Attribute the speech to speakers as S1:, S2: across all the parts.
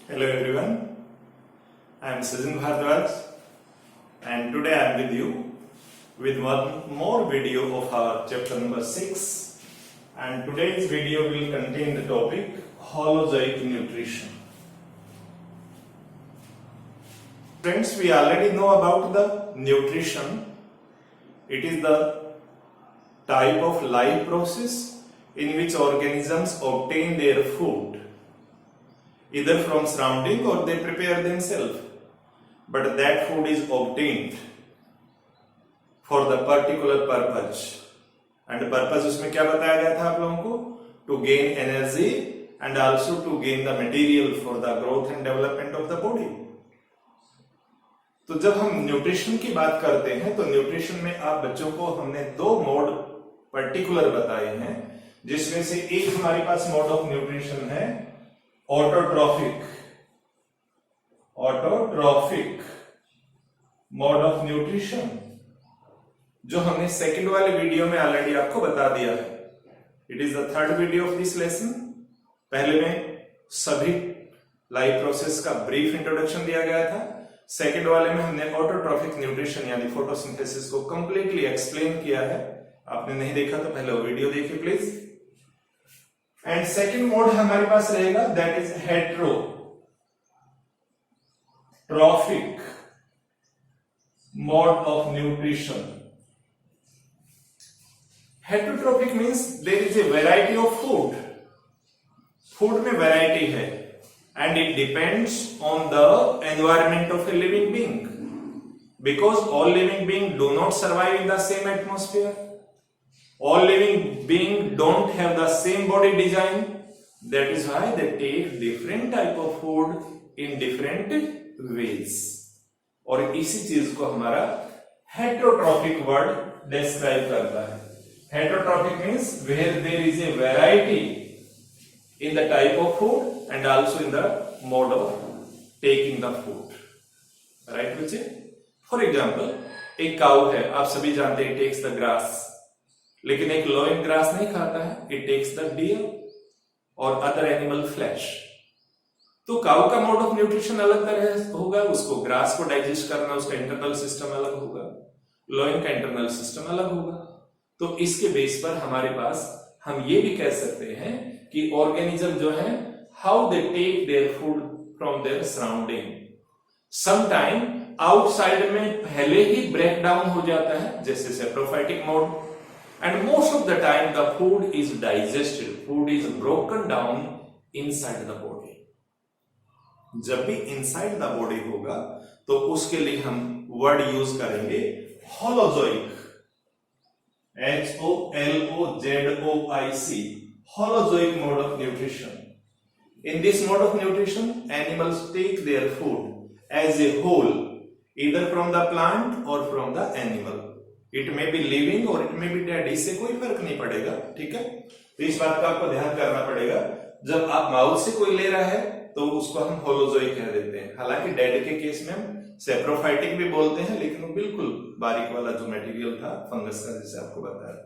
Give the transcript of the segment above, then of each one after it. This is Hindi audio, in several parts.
S1: Hello everyone, I am Sachin Bhardwaj and today I am with you with one more video of our chapter number 6, and today's video will contain the topic holozoic nutrition. Friends, we already know about the nutrition. It is the type of life process in which organisms obtain their food either from surrounding or they prepare themselves, but that food is obtained for the particular purpose. And purpose उसमें क्या बताया गया था आप लोगों को? To gain energy and also to gain the material for the growth and development of the body. तो जब हम न्यूट्रिशन की बात करते हैं तो न्यूट्रिशन में आप बच्चों को हमने दो मोड पर्टिकुलर बताए हैं, जिसमें से एक हमारे पास मोड ऑफ न्यूट्रिशन है ऑटोट्रॉफिक मोड ऑफ न्यूट्रिशन, जो हमने सेकंड वाले वीडियो में ऑलरेडी आपको बता दिया है. It is the third video of this lesson. पहले में सभी लाइफ प्रोसेस का ब्रीफ इंट्रोडक्शन दिया गया था. सेकंड वाले में हमने ऑटोट्रॉफिक न्यूट्रिशन यानी फोटोसिंथेसिस को कंप्लीटली एक्सप्लेन किया है. आपने नहीं देखा तो पहले वो वीडियो देखिए प्लीज. एंड सेकंड मोड हमारे पास रहेगा that is heterotrophic mode of nutrition. Heterotrophic means there is a variety of food. Food में वैरायटी है and it depends on the environment of a living being, because all living beings do not survive in the same atmosphere. All living beings don't have the same body design. That is why they take different type of food in different ways. और इसी चीज को हमारा heterotrophic word describe करता है. Heterotrophic means where there is a variety in the type of food and also in the mode of taking the food. Right बच्चे? For example, एक काऊ है, आप सभी जानते हैं, takes the grass, लेकिन एक lowing grass नहीं खाता है, it takes the deer और other animal flesh. तो काऊ का मोड ऑफ न्यूट्रिशन अलग तरह होगा, उसको ग्रास को डाइजेस्ट करना, उसका इंटरनल सिस्टम अलग होगा, लोइंग का इंटरनल सिस्टम अलग होगा. तो इसके बेस पर हमारे पास हम ये भी कह सकते हैं कि ऑर्गेनिज्म जो है how they take their food from their surrounding. Sometime outside में पहले ही break down हो जाता है, जैसे saprophytic mode, and most of the time the food is digested, food is broken down inside the body. जब भी inside the body होगा तो उसके लिए हम word use करेंगे holozoic, HOLOZOIC, holozoic mode of nutrition. In this mode of nutrition, animals take their food as a whole, either from the plant or from the animal. It may be living or it may be dead. इससे कोई फर्क नहीं पड़ेगा, ठीक है. तो इस बात का आपको ध्यान करना पड़ेगा. जब आप माउथ से कोई ले रहा है तो उसको हम होलोजोइक कह देते हैं. हालांकि डेड के केस में हम सेप्रोफाइटिक भी बोलते हैं, लेकिन वो बिल्कुल बारीक वाला जो मटेरियल था फंगस का, जैसे आपको बताया.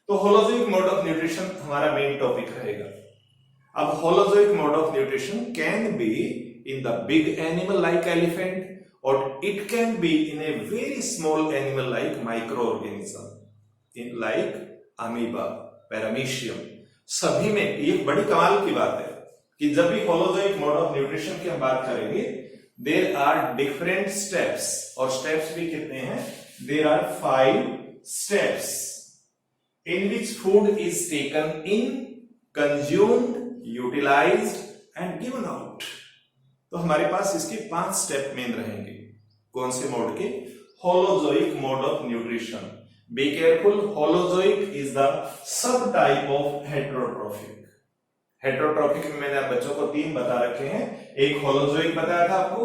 S1: तो होलोजोइक मोड ऑफ न्यूट्रिशन हमारा मेन टॉपिक रहेगा. अब holozoic mode of nutrition can be in the big animal like elephant, or it can be in a very small animal like microorganism, in like amoeba, paramecium. सभी में ये बड़ी कमाल की बात है कि जब भी holozoic mode of nutrition की हम बात करेंगे, there are different steps, और steps भी कितने हैं? There are 5 steps in which food is taken in, consumed, utilized and given out. तो हमारे पास इसके 5 स्टेप मेन रहेंगे. कौन से मोड के? Holozoic mode of nutrition. Be careful, holozoic is the sub type of heterotrophic. Heterotrophic में मैंने बच्चों को 3 बता रखे हैं. एक होलोजोइक बताया था आपको,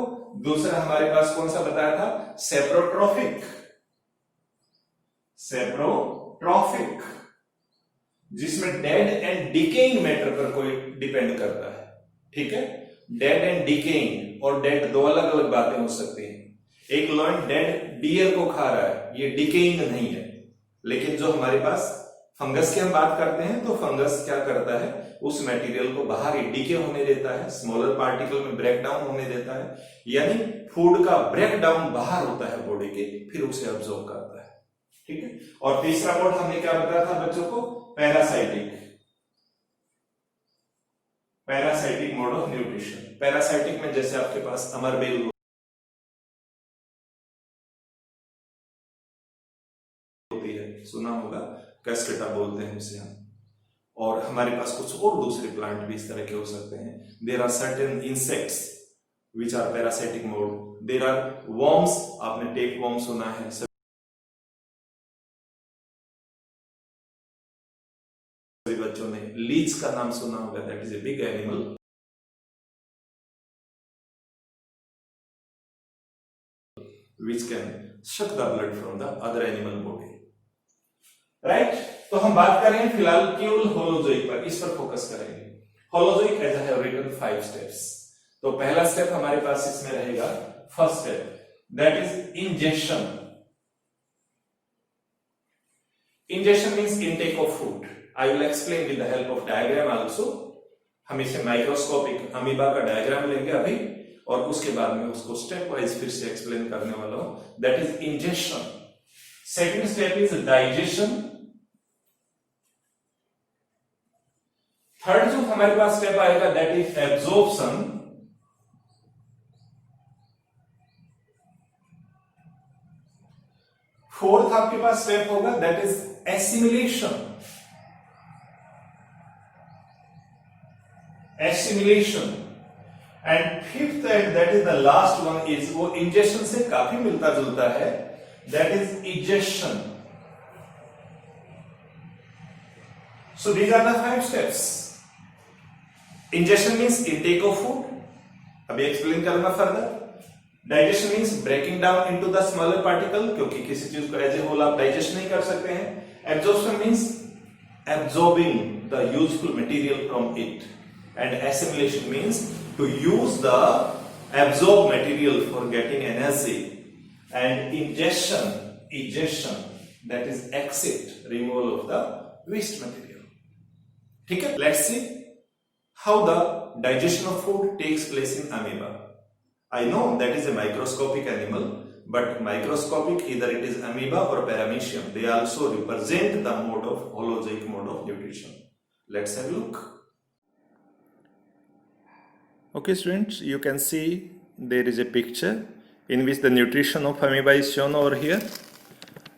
S1: दूसरा हमारे पास कौन सा बताया था? सेप्रोट्रॉफिक. जिसमें डेड एंड डिकेइंग मैटर पर कोई डिपेंड करता है, ठीक है. डेड एंड डिकेइंग और डेड दो अलग अलग बातें हो सकती हैं. एक लॉयन डेड डियर को खा रहा है, ये डिकेइंग नहीं है, लेकिन जो हमारे पास फंगस की हम बात करते हैं तो फंगस क्या करता है, उस मटेरियल को बाहर डीके होने देता है, स्मॉलर पार्टिकल में ब्रेक डाउन होने देता है, यानी फूड का ब्रेक डाउन बाहर होता है बॉडी के, फिर उसे अब्सॉर्ब करता है। ठीक है। और तीसरा मोड हमने क्या बताया था बच्चों को, parasitic mode of nutrition. Parasitic में जैसे आपके पास अमरबेल होती है, सुना होगा, कैस्केटा बोलते हैं उसे हम, और हमारे पास कुछ और दूसरे प्लांट भी इस तरह के हो सकते हैं। There are certain insects which are parasitic mode, there are worms, आपने टेप वर्म सुना है, सभी बच्चों ने लीच का नाम सुना होगा, that is a big animal which can suck the blood from the other animal body, right? तो हम बात कर रहे हैं फिलहाल केवल होलोजोइक पर, इस पर फोकस करेंगे। Holozoic as I have written 5 steps. तो पहला स्टेप हमारे पास इसमें रहेगा, first step, that is injection. Injection means intake of food. I will explain with the help of diagram also. हम इसे माइक्रोस्कोपिक अमीबा का डायग्राम लेंगे अभी, और उसके बाद में उसको स्टेप वाइज फिर से एक्सप्लेन करने वाला हूं। That is injection. Second step is digestion. Third जो हमारे पास स्टेप आएगा दैट इज एब्जॉर्प्शन। फोर्थ आपके पास स्टेप होगा that is assimilation. And fifth and that is the last one is, वो इंजेक्शन से काफी मिलता जुलता है, that is egestion. So these are the 5 steps. Injection means intake of food, अभी एक्सप्लेन करूंगा further. Digestion means breaking down into the smaller particle, क्योंकि किसी चीज को एज ए होल आप डाइजेस्ट नहीं कर सकते हैं। Absorption means absorbing the useful material from it, and assimilation means to use the absorbed material for getting energy, and egestion that is exit, removal of the waste material. ठीक है, let's see how the digestion of food takes place in amoeba. I know that is a microscopic animal, but microscopic, either it is amoeba or paramecium, they also represent the mode of holozoic mode of nutrition. Let's have a look. Okay students, you can see there is a picture in which the nutrition of amoeba is shown over here,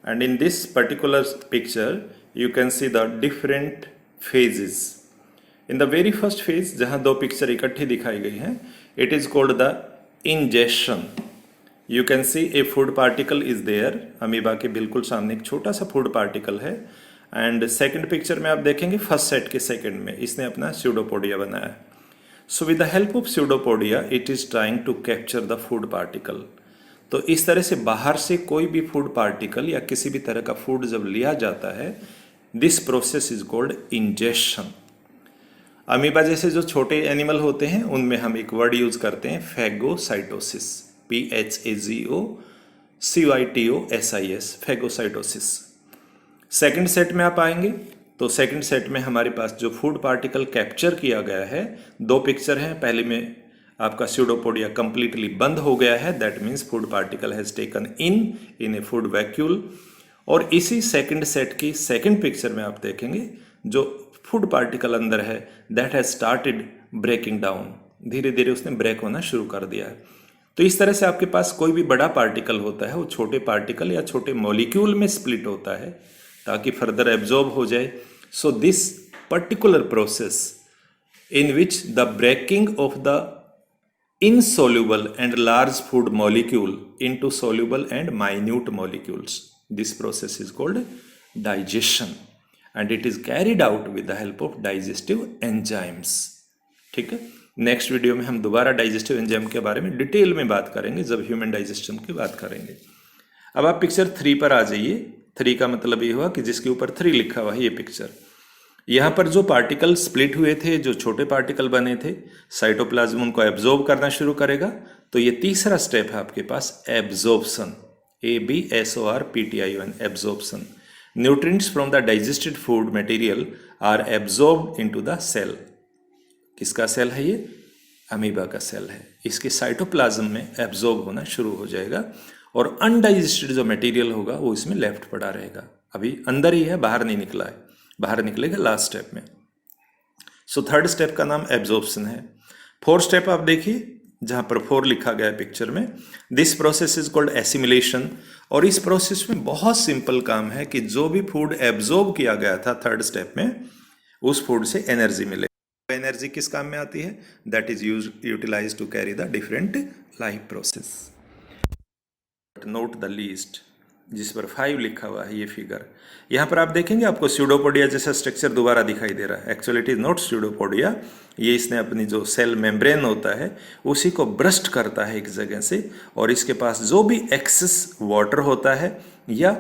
S1: and in this particular picture you can see the different phases. In the very first phase, जहाँ दो पिक्चर इकट्ठी दिखाई गई हैं, it is called the ingestion. You can see a food particle is there. Amoeba के बिल्कुल सामने एक छोटा सा फूड पार्टिकल है, एंड सेकंड पिक्चर में आप देखेंगे फर्स्ट सेट के सेकंड में इसने अपना स्यूडोपोडिया बनाया है। So with the help of pseudopodia, it is trying to capture the food particle. तो इस तरह से बाहर से कोई भी फूड पार्टिकल या किसी भी तरह का फूड जब लिया जाता है, this process is called injection. Amoeba जैसे जो छोटे एनिमल होते हैं उनमें हम एक वर्ड यूज करते हैं, phagocytosis, PHAGOCYTOSIS, phagocytosis. Second set में आप आएंगे तो सेकंड सेट में हमारे पास जो फूड पार्टिकल कैप्चर किया गया है, दो पिक्चर हैं। पहले में आपका स्यूडोपोडिया कंप्लीटली बंद हो गया है, that means food particle has taken in a food vacuole. और इसी सेकंड सेट की सेकंड पिक्चर में आप देखेंगे जो फूड पार्टिकल अंदर है that has started breaking down, धीरे धीरे उसने ब्रेक होना शुरू कर दिया है। तो इस तरह से आपके पास कोई भी बड़ा पार्टिकल होता है वो छोटे पार्टिकल या छोटे मॉलिक्यूल में स्प्लिट होता है ताकि फर्दर एब्जॉर्ब हो जाए। So this particular process in which the breaking of the insoluble and large food molecule into soluble and minute molecules, this process is called digestion, and it is carried out with the help of digestive enzymes. ठीक है, नेक्स्ट वीडियो में हम दोबारा डाइजेस्टिव एंजाइम के बारे में डिटेल में बात करेंगे जब ह्यूमन डाइजेशन की बात करेंगे। अब आप पिक्चर 3 पर आ जाइए। 3 का मतलब ये हुआ कि जिसके ऊपर 3 लिखा हुआ है ये पिक्चर। यहाँ पर जो पार्टिकल स्प्लिट हुए थे, जो छोटे पार्टिकल बने थे, साइटोप्लाज्म उनको एब्जॉर्ब करना शुरू करेगा। तो ये तीसरा स्टेप है आपके पास absorption, ABSORPTION, absorption. Nutrients from the digested food material are absorbed into the cell. किसका सेल है ये? अमीबा का सेल है। इसके साइटोप्लाज्म में एब्जॉर्ब होना शुरू हो जाएगा और अनडाइजेस्टेड जो मटेरियल होगा वो इसमें लेफ्ट पड़ा रहेगा। अभी अंदर ही है, बाहर नहीं निकला है, बाहर निकलेगा लास्ट स्टेप में। सो थर्ड स्टेप का नाम एब्जॉर्प्शन है। फोर्थ स्टेप आप देखिए जहां पर 4 लिखा गया है पिक्चर में, this process is called assimilation. और इस प्रोसेस में बहुत सिंपल काम है कि जो भी फूड एब्जॉर्ब किया गया था थर्ड स्टेप में, उस फूड से एनर्जी मिले। एनर्जी किस काम में आती है? That is utilized to carry the different life process. Not the least, जिस पर 5 लिखा हुआ है ये फिगर। यहाँ पर आप देखेंगे आपको स्यूडोपोडिया जैसा स्ट्रक्चर दोबारा दिखाई दे रहा है। Actually it is not pseudopodia, ये इसने अपनी जो सेल मेम्ब्रेन होता है उसी को ब्रस्ट करता है एक जगह से, और इसके पास जो भी एक्सेस वाटर होता है, या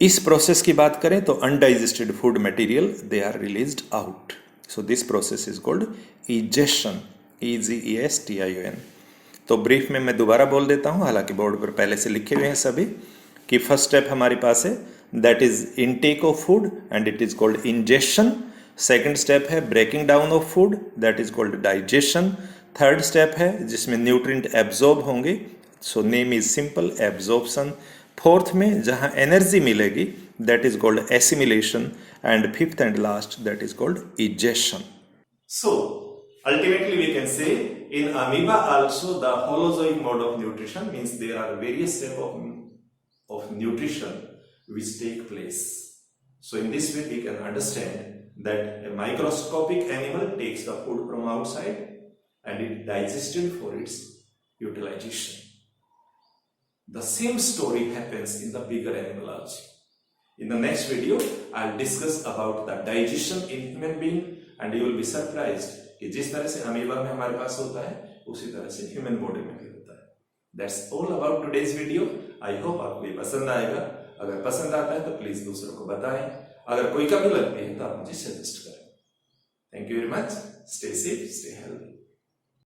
S1: इस प्रोसेस की बात करें तो undigested food material they are released out. So this process is called egestion, EGESTION। तो ब्रीफ में मैं दोबारा बोल देता हूँ, हालांकि बोर्ड पर पहले से लिखे हुए हैं सभी, कि फर्स्ट स्टेप हमारे पास है that is intake of food and it is called ingestion. Second step है breaking down of food, that is called digestion. Third step है जिसमें न्यूट्रिएंट एब्जॉर्ब होंगे, so name is simple absorption. Fourth में जहां एनर्जी मिलेगी that is called assimilation, and fifth and last that is called egestion. So ultimately we can say in amoeba also the holozoic mode of nutrition means there are various steps of nutrition which take place. So in this way we can understand that a microscopic animal takes the food from outside and it digested for its utilization. The same story happens in the bigger animal also. In the next video I'll discuss about the digestion in human being and you will be surprised कि जिस तरह से अमीबा में हमारे पास होता है उसी तरह से ह्यूमन बॉडी में भी होता है। That's all about today's video. I hope आपको ये पसंद आएगा। अगर पसंद आता है तो प्लीज दूसरों को बताएं। अगर कोई कमी लगती है तो आप मुझे सजेस्ट करें। Thank you very much. Stay safe, stay healthy.